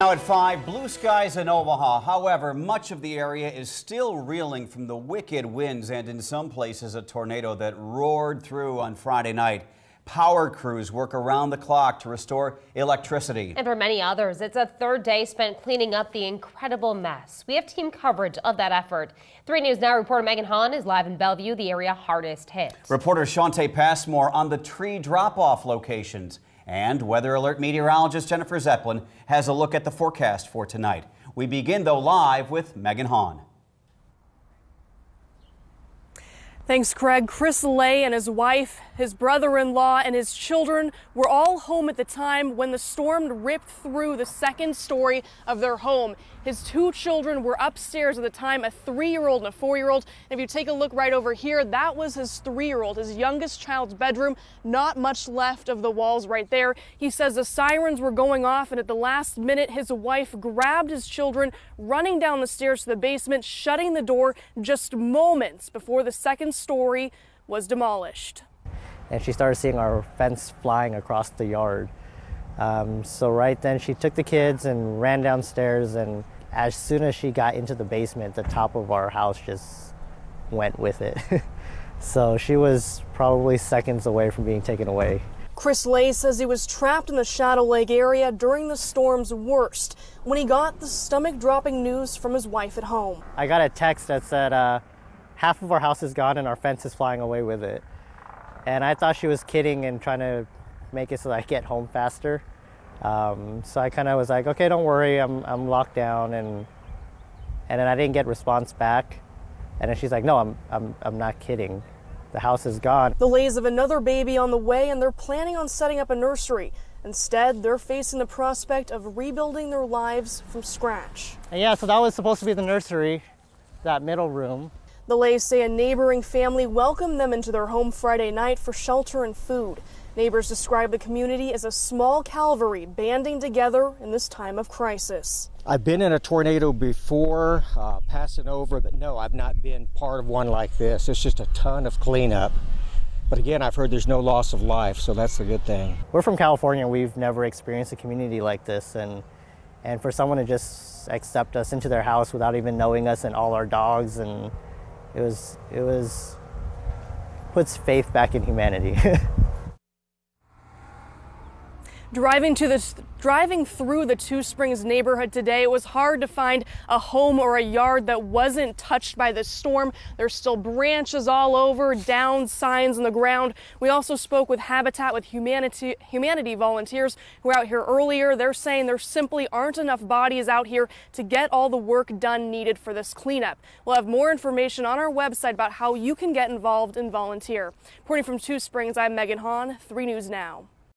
Now at 5, blue skies in Omaha. However, much of the area is still reeling from the wicked winds and in some places a tornado that roared through on Friday night. Power crews work around the clock to restore electricity. And for many others, it's a third day spent cleaning up the incredible mess. We have team coverage of that effort. 3 News Now reporter Megan Hahn is live in Bellevue, the area hardest hit. Reporter Shantae Passmore on the tree drop-off locations. And Weather Alert meteorologist Jennifer Zeppelin has a look at the forecast for tonight. We begin, though, live with Megan Hahn. Thanks, Craig. Chris Lay and his wife, his brother-in-law, and his children were all home at the time when the storm ripped through the second story of their home. His 2 children were upstairs at the time, a 3-year-old and a 4-year-old. And if you take a look right over here, that was his 3-year-old, his youngest child's bedroom. Not much left of the walls right there. He says the sirens were going off, and at the last minute, his wife grabbed his children, running down the stairs to the basement, shutting the door just moments before the second story was demolished. And she started seeing our fence flying across the yard. So right then she took the kids and ran downstairs, and as soon as she got into the basement, the top of our house just went with it. So she was probably seconds away from being taken away. Chris Lay says he was trapped in the Shadow Lake area during the storm's worst when he got the stomach-dropping news from his wife at home. I got a text that said half of our house is gone and our fence is flying away with it. And I thought she was kidding and trying to make it so that I get home faster. So I kind of was like, okay, don't worry, I'm locked down, and then I didn't get response back. And then she's like, no, I'm not kidding. The house is gone. The Lays have another baby on the way, and they're planning on setting up a nursery. Instead, they're facing the prospect of rebuilding their lives from scratch. And yeah, so that was supposed to be the nursery, that middle room. The Lays say a neighboring family welcomed them into their home Friday night for shelter and food. Neighbors describe the community as a small cavalry banding together in this time of crisis. I've been in a tornado before, passing over, but no, I've not been part of one like this. It's just a ton of cleanup. But again, I've heard there's no loss of life, so that's a good thing. We're from California. We've never experienced a community like this, and for someone to just accept us into their house without even knowing us and all our dogs, and it was puts faith back in humanity. Driving through the Two Springs neighborhood today, it was hard to find a home or a yard that wasn't touched by this storm. There's still branches all over, down signs on the ground. We also spoke with Habitat with Humanity volunteers who were out here earlier. They're saying there simply aren't enough bodies out here to get all the work done needed for this cleanup. We'll have more information on our website about how you can get involved and volunteer. Reporting from Two Springs, I'm Megan Hahn, 3 News Now.